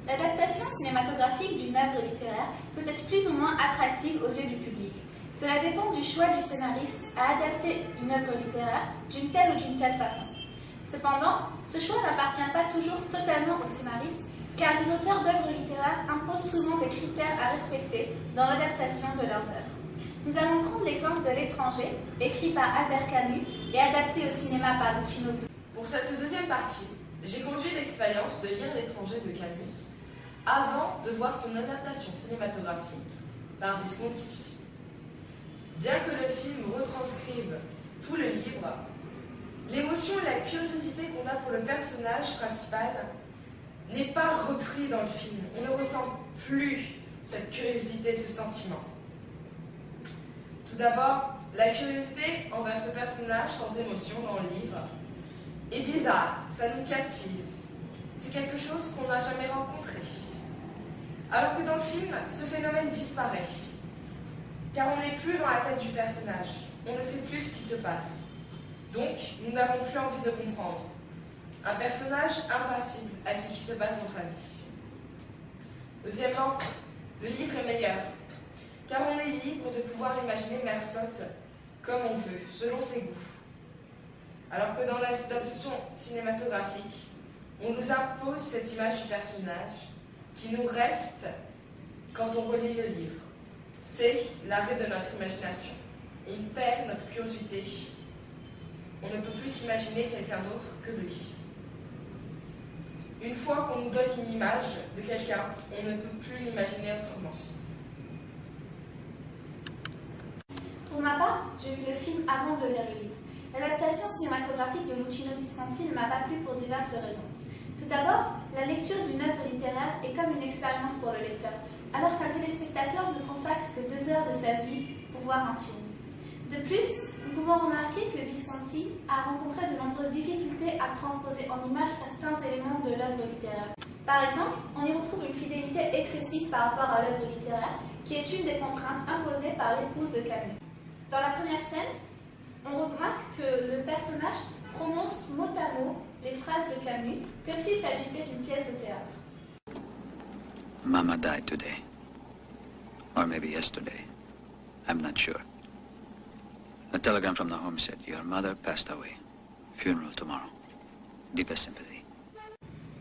L'adaptation cinématographique d'une œuvre littéraire peut être plus ou moins attractive aux yeux du public. Cela dépend du choix du scénariste à adapter une œuvre littéraire d'une telle ou d'une telle façon. Cependant, ce choix n'appartient pas toujours totalement au scénariste, car les auteurs d'œuvres littéraires imposent souvent des critères à respecter dans l'adaptation de leurs œuvres. Nous allons prendre l'exemple de L'Étranger, écrit par Albert Camus et adapté au cinéma par Luchino Visconti. Pour cette deuxième partie, j'ai conduit l'expérience de lire L'Étranger de Camus avant de voir son adaptation cinématographique par Visconti. Bien que le film retranscrive tout le livre, l'émotion et la curiosité qu'on a pour le personnage principal n'est pas repris dans le film. On ne ressent plus cette curiosité, ce sentiment. Tout d'abord, la curiosité envers ce personnage sans émotion dans le livre est bizarre, ça nous captive. C'est quelque chose qu'on n'a jamais rencontré. Alors que dans le film, ce phénomène disparaît. Car on n'est plus dans la tête du personnage. On ne sait plus ce qui se passe. Donc, nous n'avons plus envie de comprendre. Un personnage impassible à ce qui se passe dans sa vie. Deuxièmement, le livre est meilleur. Car on est libre de pouvoir imaginer Mersault comme on veut, selon ses goûts. Alors que dans l'adaptation cinématographique, on nous impose cette image du personnage qui nous reste quand on relit le livre. C'est l'arrêt de notre imagination. On perd notre curiosité. On ne peut plus imaginer quelqu'un d'autre que lui. Une fois qu'on nous donne une image de quelqu'un, on ne peut plus l'imaginer autrement. Pour ma part, j'ai vu le film avant de lire le livre. L'adaptation cinématographique de Luchino Visconti ne m'a pas plu pour diverses raisons. Tout d'abord, la lecture d'une œuvre littéraire est comme une expérience pour le lecteur, alors qu'un téléspectateur ne consacre que 2 heures de sa vie pour voir un film. De plus, nous pouvons remarquer que Visconti a rencontré de nombreuses difficultés à transposer en images certains éléments de l'œuvre littéraire. Par exemple, on y retrouve une fidélité excessive par rapport à l'œuvre littéraire, qui est une des contraintes imposées par l'épouse de Camus. Dans la première scène, on remarque que le personnage prononce mot à mot les phrases de Camus, comme s'il s'agissait d'une pièce de théâtre. Mama died today. Or maybe yesterday. I'm not sure. A telegram from the home said, your mother passed away. Funeral tomorrow. Deepest sympathy.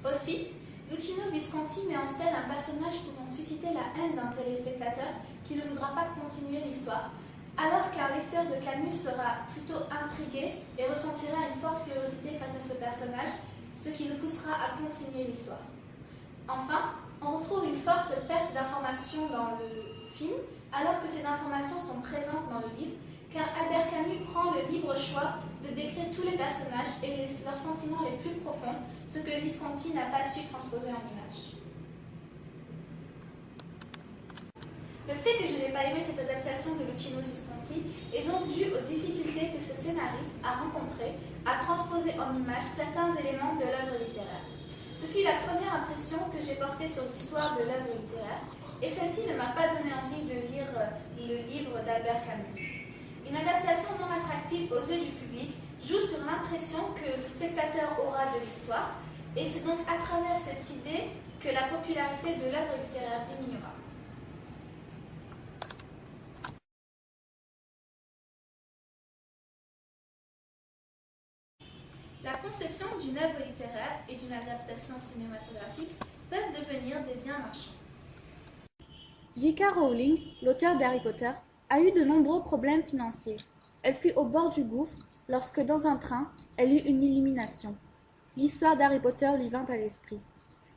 Aussi, Luchino Visconti met en scène un personnage pouvant susciter la haine d'un téléspectateur qui ne voudra pas continuer l'histoire, alors qu'un lecteur de Camus sera plutôt intrigué et ressentira une forte curiosité face à ce personnage, ce qui le poussera à continuer l'histoire. Enfin, on retrouve une forte perte d'informations dans le film, alors que ces informations sont présentes dans le livre, car Albert Camus prend le libre choix de décrire tous les personnages et leurs sentiments les plus profonds, ce que Visconti n'a pas su transposer en images. Le fait que je n'ai pas aimé cette adaptation de Luchino Visconti est donc dû aux difficultés que ce scénariste a rencontrées à transposer en images certains éléments de l'œuvre littéraire. Ce fut la première impression que j'ai portée sur l'histoire de l'œuvre littéraire, et celle-ci ne m'a pas donné envie de lire le livre d'Albert Camus. Une adaptation non attractive aux yeux du public joue sur l'impression que le spectateur aura de l'histoire, et c'est donc à travers cette idée que la popularité de l'œuvre littéraire diminuera. La conception d'une œuvre littéraire et d'une adaptation cinématographique peuvent devenir des biens marchands. J.K. Rowling, l'auteur d'Harry Potter, a eu de nombreux problèmes financiers. Elle fut au bord du gouffre lorsque, dans un train, elle eut une illumination. L'histoire d'Harry Potter lui vint à l'esprit.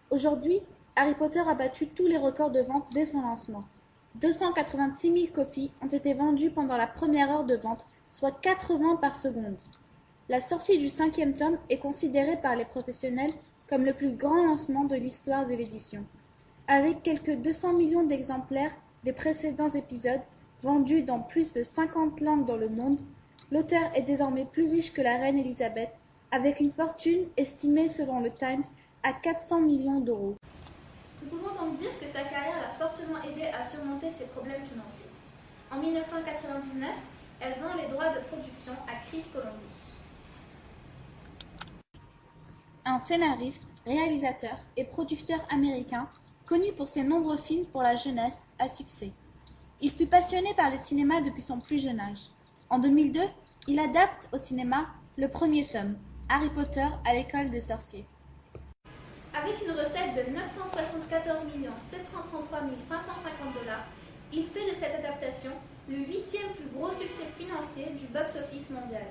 Aujourd'hui, Harry Potter a battu tous les records de vente dès son lancement. 286 000 copies ont été vendues pendant la première heure de vente, soit 80 par seconde. La sortie du 5e tome est considérée par les professionnels comme le plus grand lancement de l'histoire de l'édition. Avec quelques 200 millions d'exemplaires des précédents épisodes, vendus dans plus de 50 langues dans le monde, l'auteur est désormais plus riche que la reine Elisabeth, avec une fortune estimée selon le Times à 400 millions d'euros. Nous pouvons donc dire que sa carrière l'a fortement aidé à surmonter ses problèmes financiers. En 1999, elle vend les droits de production à Chris Columbus. Un un scénariste, réalisateur et producteur américain connu pour ses nombreux films pour la jeunesse à succès. Il fut passionné par le cinéma depuis son plus jeune âge. En 2002, il adapte au cinéma le premier tome, Harry Potter à l'école des sorciers. Avec une recette de 974 733 550 $, il fait de cette adaptation le 8e plus gros succès financier du box-office mondial.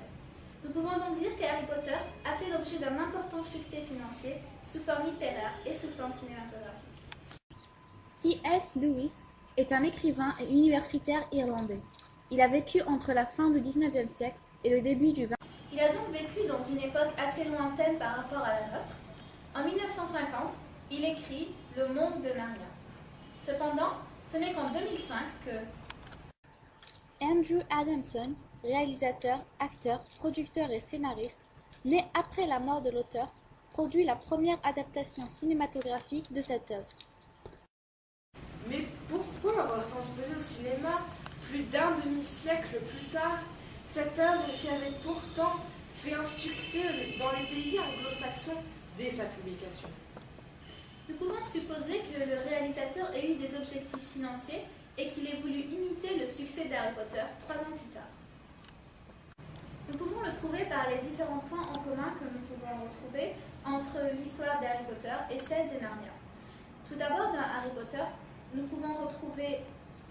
Nous pouvons donc dire que Harry Potter a fait l'objet d'un important succès financier sous forme littéraire et sous forme cinématographique. C.S. Lewis est un écrivain et universitaire irlandais. Il a vécu entre la fin du XIXe siècle et le début du XX. Il a donc vécu dans une époque assez lointaine par rapport à la nôtre. En 1950, il écrit Le Monde de Narnia. Cependant, ce n'est qu'en 2005 que Andrew Adamson, réalisateur, acteur, producteur et scénariste, né après la mort de l'auteur, produit la première adaptation cinématographique de cette œuvre. Mais pourquoi avoir transposé au cinéma plus d'un demi-siècle plus tard cette œuvre qui avait pourtant fait un succès dans les pays anglo-saxons dès sa publication? Nous pouvons supposer que le réalisateur ait eu des objectifs financiers et qu'il ait voulu imiter le succès d'Harry Potter 3 ans plus tard. Nous pouvons le trouver par les différents points en commun que nous pouvons retrouver entre l'histoire d'Harry Potter et celle de Narnia. Tout d'abord, dans Harry Potter, nous pouvons retrouver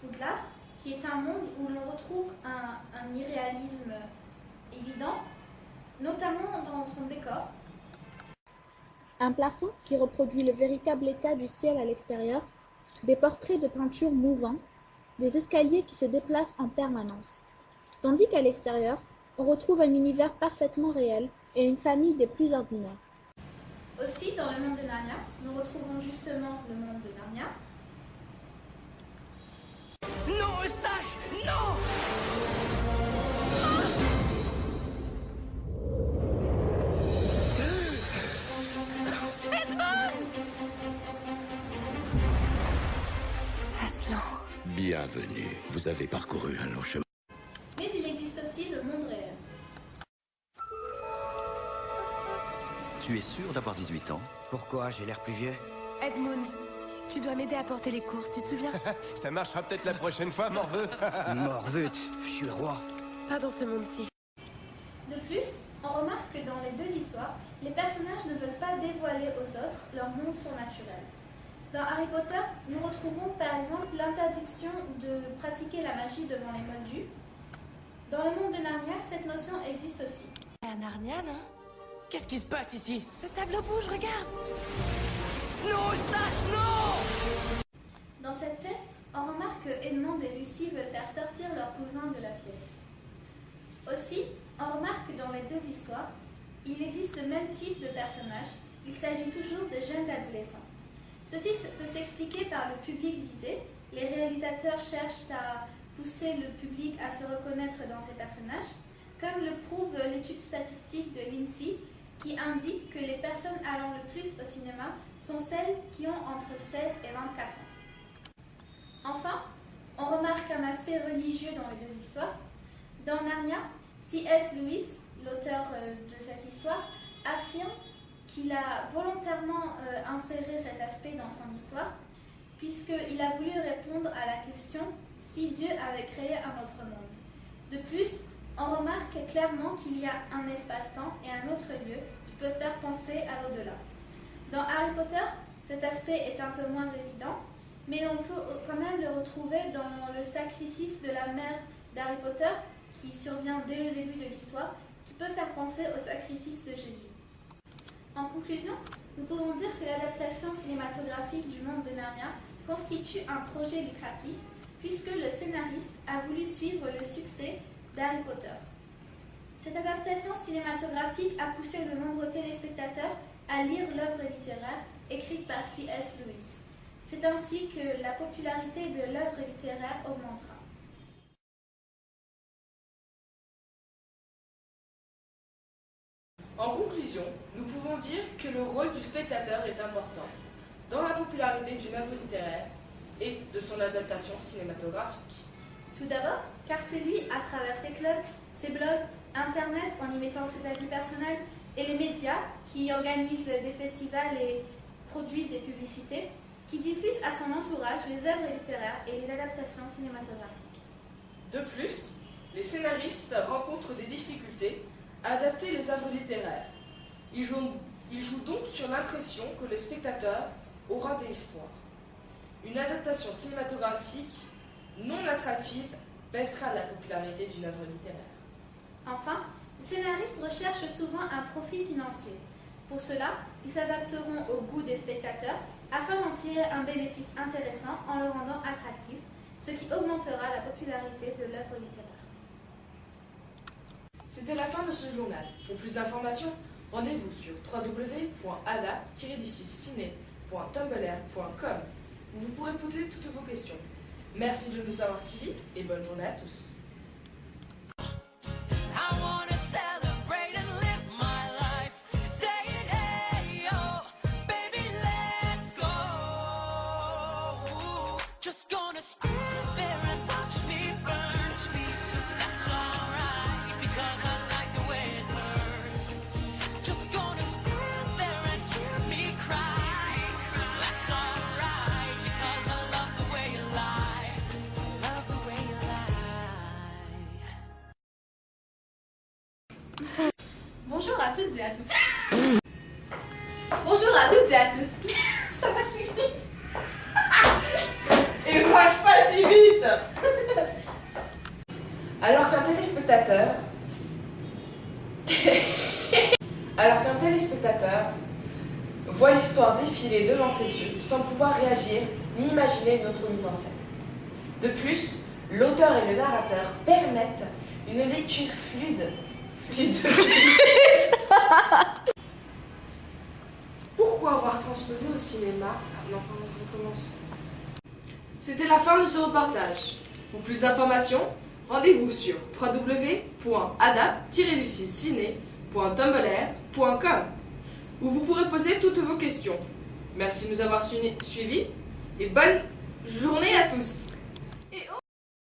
Poudlard, qui est un monde où l'on retrouve un irréalisme évident, notamment dans son décor. Un plafond qui reproduit le véritable état du ciel à l'extérieur, des portraits de peinture mouvants, des escaliers qui se déplacent en permanence. Tandis qu'à l'extérieur, on retrouve un univers parfaitement réel et une famille des plus ordinaires. Aussi, dans le monde de Narnia, nous retrouvons justement le monde de Narnia. Non, Eustache, non! Aslan. Bienvenue, vous avez parcouru un long chemin. Mais il existe aussi le monde réel. Tu es sûr d'avoir 18 ans? Pourquoi j'ai l'air plus vieux? Edmund, tu dois m'aider à porter les courses, tu te souviens? Ça marchera peut-être la prochaine fois, Morveux. Morveux, je suis roi. Pas dans ce monde-ci. De plus, on remarque que dans les deux histoires, les personnages ne veulent pas dévoiler aux autres leur monde surnaturel. Dans Harry Potter, nous retrouvons par exemple l'interdiction de pratiquer la magie devant les moldus. Dans le monde de Narnia, cette notion existe aussi. Un Narnia, non? Qu'est-ce qui se passe ici? Le tableau bouge, regarde! Non, Eustache, non! Dans cette scène, on remarque que Edmond et Lucie veulent faire sortir leur cousin de la pièce. Aussi, on remarque que dans les deux histoires, il existe le même type de personnage, il s'agit toujours de jeunes adolescents. Ceci peut s'expliquer par le public visé. Les réalisateurs cherchent à pousser le public à se reconnaître dans ces personnages, comme le prouve l'étude statistique de l'INSEE qui indique que les personnes allant le plus au cinéma sont celles qui ont entre 16 et 24 ans. Enfin, on remarque un aspect religieux dans les deux histoires. Dans Narnia, C.S. Lewis, l'auteur de cette histoire, affirme qu'il a volontairement inséré cet aspect dans son histoire, puisqu'il a voulu répondre à la question si Dieu avait créé un autre monde. De plus, on remarque clairement qu'il y a un espace-temps et un autre lieu qui peuvent faire penser à l'au-delà. Dans Harry Potter, cet aspect est un peu moins évident, mais on peut quand même le retrouver dans le sacrifice de la mère d'Harry Potter, qui survient dès le début de l'histoire, qui peut faire penser au sacrifice de Jésus. En conclusion, nous pouvons dire que l'adaptation cinématographique du monde de Narnia constitue un projet lucratif, puisque le scénariste a voulu suivre le succès d'Harry Potter. Cette adaptation cinématographique a poussé de nombreux téléspectateurs à lire l'œuvre littéraire écrite par C.S. Lewis. C'est ainsi que la popularité de l'œuvre littéraire augmentera. En conclusion, nous pouvons dire que le rôle du spectateur est important dans la popularité d'une œuvre littéraire et de son adaptation cinématographique. Tout d'abord, car c'est lui, à travers ses clubs, ses blogs, Internet, en y mettant ses avis personnels, et les médias qui organisent des festivals et produisent des publicités, qui diffusent à son entourage les œuvres littéraires et les adaptations cinématographiques. De plus, les scénaristes rencontrent des difficultés à adapter les œuvres littéraires. Ils jouent donc sur l'impression que le spectateur aura de l'histoire. Une adaptation cinématographique non attractive baissera la popularité d'une œuvre littéraire. Enfin, les scénaristes recherchent souvent un profit financier. Pour cela, ils s'adapteront au goût des spectateurs afin d'en tirer un bénéfice intéressant en le rendant attractif, ce qui augmentera la popularité de l'œuvre littéraire. C'était la fin de ce journal. Pour plus d'informations, rendez-vous sur www.ada-ciné.tumblr.com où vous pourrez poser toutes vos questions. Merci de nous avoir suivis et bonne journée à tous. Just gonna stand there and watch me burn. That's alright, because I like the way it hurts. Just gonna stand there and hear me cry. That's alright, because I love the way you lie. Love the way you lie. Bonjour à toutes et à tous. Bonjour à toutes et à tous. Ça m'a suffi. Et craque pas si vite. Alors qu'un téléspectateur voit l'histoire défiler devant ses yeux sans pouvoir réagir ni imaginer une autre mise en scène. De plus, l'auteur et le narrateur permettent une lecture fluide. Pourquoi avoir transposé au cinéma? Non, on recommence. C'était la fin de ce reportage. Pour plus d'informations, rendez-vous sur www.ada-ciné.tumblr.com où vous pourrez poser toutes vos questions. Merci de nous avoir suivis et bonne journée à tous.